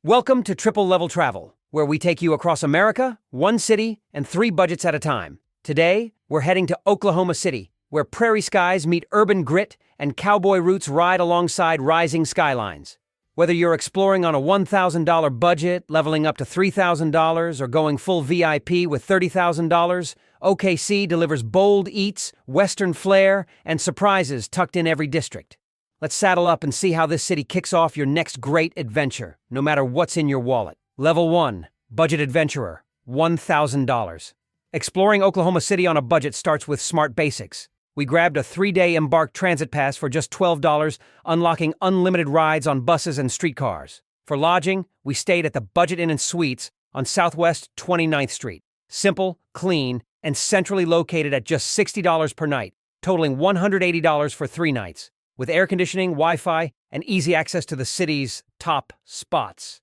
Welcome to Triple Level Travel, where we take you across America, one city, and three budgets at a time. Today, we're heading to Oklahoma City, where prairie skies meet urban grit and cowboy roots ride alongside rising skylines. Whether you're exploring on a $1,000 budget, leveling up to $3,000, or going full VIP with $30,000, OKC delivers bold eats, Western flair, and surprises tucked in every district. Let's saddle up and see how this city kicks off your next great adventure, no matter what's in your wallet. Level 1. Budget Adventurer. $1,000. Exploring Oklahoma City on a budget starts with smart basics. We grabbed a 3-day Embark Transit Pass for just $12, unlocking unlimited rides on buses and streetcars. For lodging, we stayed at the Budget Inn and Suites on Southwest 29th Street. Simple, clean, and centrally located at just $60 per night, totaling $180 for 3 nights. With air conditioning, Wi-Fi, and easy access to the city's top spots.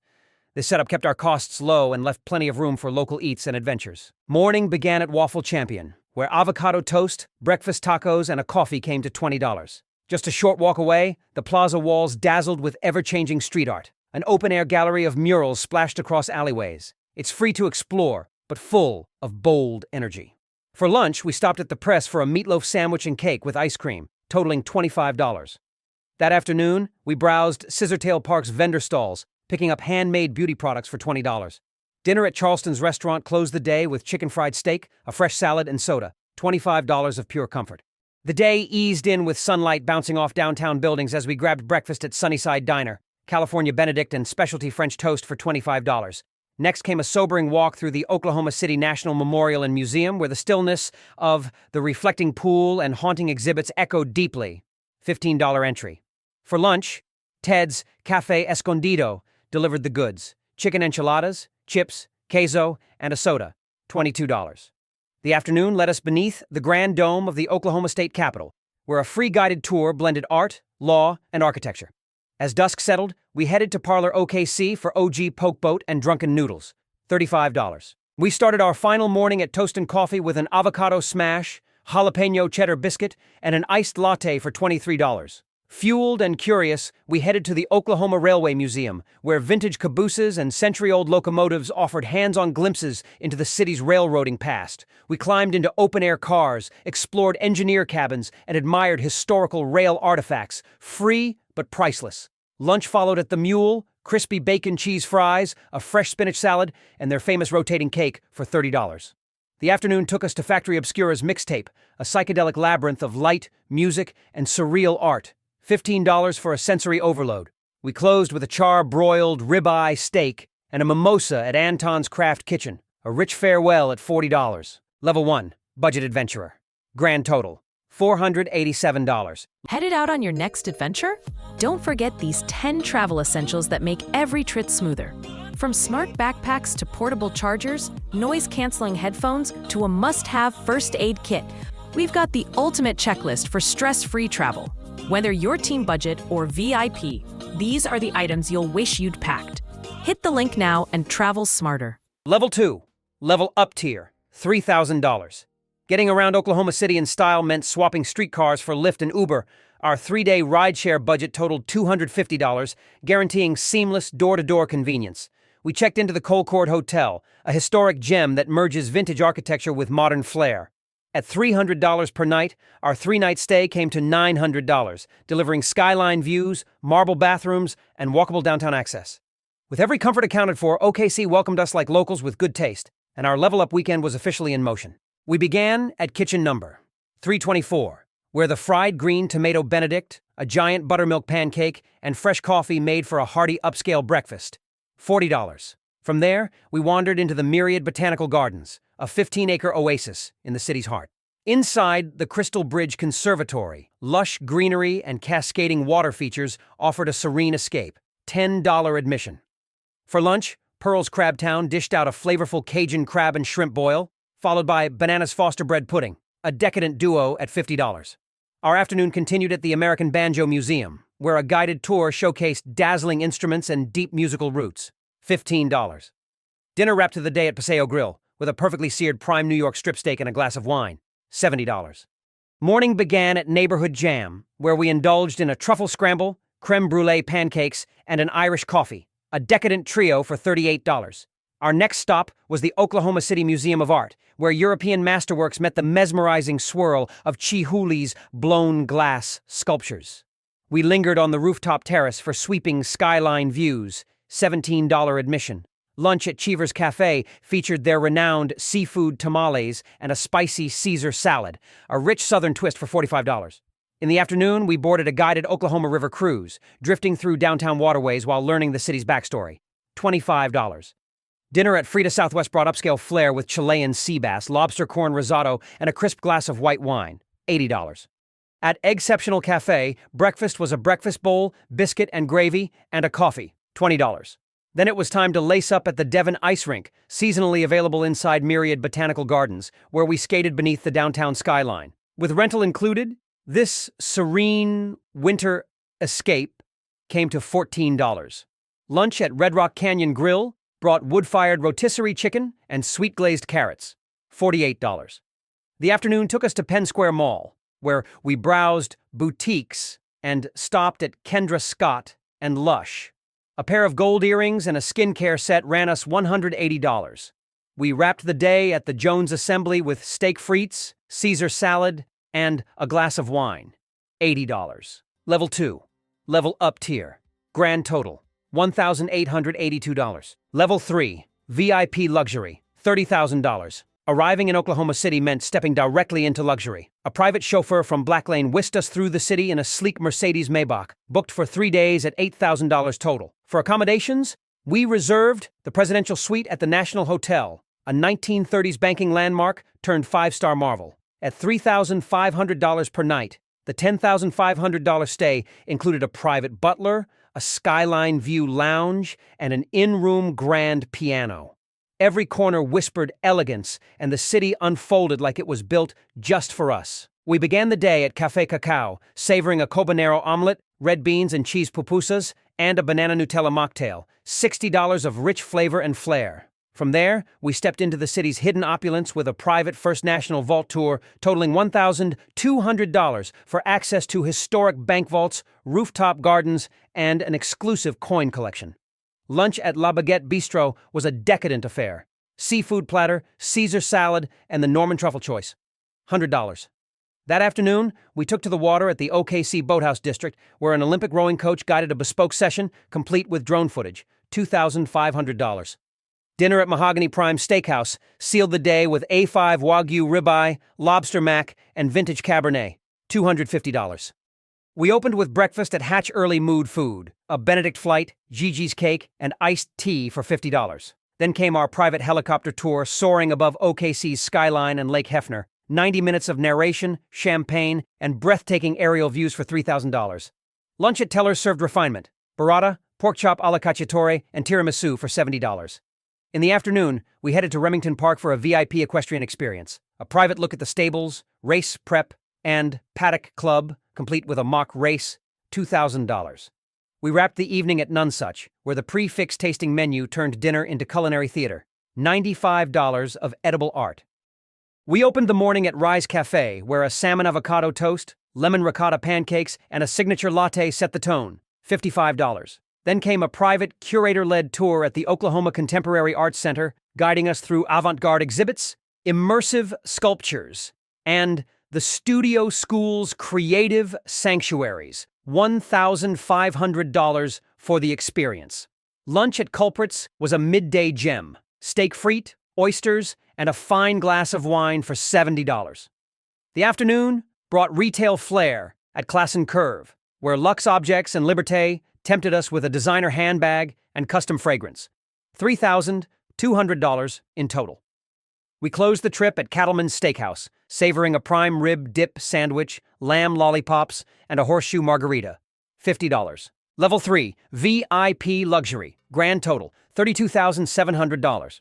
This setup kept our costs low and left plenty of room for local eats and adventures. Morning began at Waffle Champion, where avocado toast, breakfast tacos, and a coffee came to $20. Just a short walk away, the plaza walls dazzled with ever-changing street art. An open-air gallery of murals splashed across alleyways. It's free to explore, but full of bold energy. For lunch, we stopped at the Press for a meatloaf sandwich and cake with ice cream, totaling $25. That afternoon, we browsed Scissortail Park's vendor stalls, picking up handmade beauty products for $20. Dinner at Charleston's restaurant closed the day with chicken fried steak, a fresh salad, and soda, $25 of pure comfort. The day eased in with sunlight bouncing off downtown buildings as we grabbed breakfast at Sunnyside Diner, California Benedict and specialty French toast for $25. Next came a sobering walk through the Oklahoma City National Memorial and Museum, where the stillness of the reflecting pool and haunting exhibits echoed deeply. $15 entry. For lunch, Ted's Cafe Escondido delivered the goods. Chicken enchiladas, chips, queso, and a soda. $22. The afternoon led us beneath the grand dome of the Oklahoma State Capitol, where a free guided tour blended art, law, and architecture. As dusk settled, we headed to Parlor OKC for OG poke boat and drunken noodles. $35. We started our final morning at Toast and Coffee with an avocado smash, jalapeno cheddar biscuit, and an iced latte for $23. Fueled and curious, we headed to the Oklahoma Railway Museum, where vintage cabooses and century-old locomotives offered hands-on glimpses into the city's railroading past. We climbed into open-air cars, explored engineer cabins, and admired historical rail artifacts, free but priceless. Lunch followed at the Mule, crispy bacon cheese fries, a fresh spinach salad, and their famous rotating cake for $30. The afternoon took us to Factory Obscura's Mixtape, a psychedelic labyrinth of light, music, and surreal art. $15 for a sensory overload. We closed with a char-broiled ribeye steak and a mimosa at Anton's Craft Kitchen, a rich farewell at $40. Level 1, Budget Adventurer. Grand total, $487. Headed out on your next adventure? Don't forget these 10 travel essentials that make every trip smoother. From smart backpacks to portable chargers, noise-canceling headphones to a must-have first aid kit, we've got the ultimate checklist for stress-free travel. Whether you're team budget or VIP, these are the items you'll wish you'd packed. Hit the link now and travel smarter. Level 2, Level Up tier, $3,000. Getting around Oklahoma City in style meant swapping streetcars for Lyft and Uber. Our 3-day rideshare budget totaled $250, guaranteeing seamless door-to-door convenience. We checked into the Colcord Hotel, a historic gem that merges vintage architecture with modern flair. At $300 per night, our 3-night stay came to $900, delivering skyline views, marble bathrooms, and walkable downtown access. With every comfort accounted for, OKC welcomed us like locals with good taste, and our level-up weekend was officially in motion. We began at kitchen number 324, where the fried green tomato Benedict, a giant buttermilk pancake, and fresh coffee made for a hearty upscale breakfast. $40. From there, we wandered into the Myriad Botanical Gardens, a 15-acre oasis in the city's heart. Inside the Crystal Bridge Conservatory, lush greenery and cascading water features offered a serene escape. $10 admission. For lunch, Pearl's Crab Town dished out a flavorful Cajun crab and shrimp boil, followed by Bananas Foster Bread Pudding, a decadent duo at $50. Our afternoon continued at the American Banjo Museum, where a guided tour showcased dazzling instruments and deep musical roots. $15. Dinner wrapped the day at Paseo Grill, with a perfectly seared prime New York strip steak and a glass of wine. $70. Morning began at Neighborhood Jam, where we indulged in a truffle scramble, creme brulee pancakes, and an Irish coffee. a decadent trio for $38. Our next stop was the Oklahoma City Museum of Art, where European masterworks met the mesmerizing swirl of Chihuly's blown glass sculptures. We lingered on the rooftop terrace for sweeping skyline views, $17 admission. Lunch at Cheever's Cafe featured their renowned seafood tamales and a spicy Caesar salad, a rich southern twist for $45. In the afternoon, we boarded a guided Oklahoma River cruise, drifting through downtown waterways while learning the city's backstory. $25. Dinner at Frida Southwest brought upscale flair with Chilean sea bass, lobster corn risotto, and a crisp glass of white wine. $80. At Exceptional Cafe, breakfast was a breakfast bowl, biscuit and gravy, and a coffee. $20. Then it was time to lace up at the Devon Ice Rink, seasonally available inside Myriad Botanical Gardens, where we skated beneath the downtown skyline. With rental included, this serene winter escape came to $14. Lunch at Red Rock Canyon Grill brought wood-fired rotisserie chicken and sweet-glazed carrots. $48. The afternoon took us to Penn Square Mall, where we browsed boutiques and stopped at Kendra Scott and Lush. A pair of gold earrings and a skincare set ran us $180. We wrapped the day at the Jones Assembly with steak frites, Caesar salad, and a glass of wine. $80. Level 2. Level up tier. Grand total. $1,882. Level 3. VIP luxury. $30,000. Arriving in Oklahoma City meant stepping directly into luxury. A private chauffeur from Black Lane whisked us through the city in a sleek Mercedes Maybach, booked for 3 days at $8,000 total. For accommodations, we reserved the presidential suite at the National Hotel, a 1930s banking landmark turned 5-star marvel. At $3,500 per night, the $10,500 stay included a private butler, a skyline view lounge, and an in-room grand piano. Every corner whispered elegance, and the city unfolded like it was built just for us. We began the day at Café Cacao, savoring a cobanero omelet, red beans and cheese pupusas, and a banana Nutella mocktail, $60 of rich flavor and flair. From there, we stepped into the city's hidden opulence with a private First National Vault tour totaling $1,200 for access to historic bank vaults, rooftop gardens, and an exclusive coin collection. Lunch at La Baguette Bistro was a decadent affair. Seafood platter, Caesar salad, and the Norman truffle choice. $100. That afternoon, we took to the water at the OKC Boathouse District, where an Olympic rowing coach guided a bespoke session, complete with drone footage. $2,500. Dinner at Mahogany Prime Steakhouse sealed the day with A5 Wagyu ribeye, lobster mac, and vintage Cabernet. $250. We opened with breakfast at Hatch Early Mood Food, a Benedict flight, Gigi's cake, and iced tea for $50. Then came our private helicopter tour soaring above OKC's skyline and Lake Hefner. 90 minutes of narration, champagne, and breathtaking aerial views for $3,000. Lunch at Teller's served refinement, burrata, pork chop a la cacciatore, and tiramisu for $70. In the afternoon, we headed to Remington Park for a VIP equestrian experience, a private look at the stables, race prep, and paddock club, complete with a mock race, $2,000. We wrapped the evening at Nonesuch, where the prix-fixe tasting menu turned dinner into culinary theater, $95 of edible art. We opened the morning at Rise Cafe, where a salmon avocado toast, lemon ricotta pancakes, and a signature latte set the tone, $55. Then came a private, curator-led tour at the Oklahoma Contemporary Arts Center, guiding us through avant-garde exhibits, immersive sculptures, and the Studio School's creative sanctuaries, $1,500 for the experience. Lunch at Culprits was a midday gem, steak frite, oysters, and a fine glass of wine for $70. The afternoon brought retail flair at Class & Curve, where Luxe Objects and Liberté tempted us with a designer handbag and custom fragrance. $3,200 in total. We closed the trip at Cattleman's Steakhouse, savoring a prime rib dip sandwich, lamb lollipops, and a horseshoe margarita. $50. Level 3, VIP luxury, grand total, $32,700.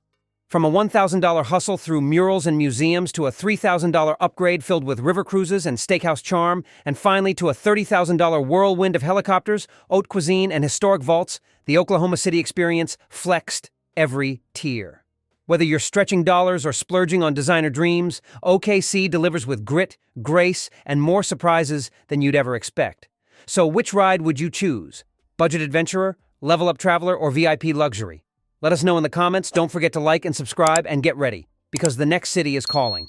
From a $1,000 hustle through murals and museums to a $3,000 upgrade filled with river cruises and steakhouse charm, and finally to a $30,000 whirlwind of helicopters, haute cuisine, and historic vaults, the Oklahoma City experience flexed every tier. Whether you're stretching dollars or splurging on designer dreams, OKC delivers with grit, grace, and more surprises than you'd ever expect. So which ride would you choose? Budget adventurer, Level Up Traveler, or VIP Luxury? Let us know in the comments. Don't forget to like and subscribe and get ready, because the next city is calling.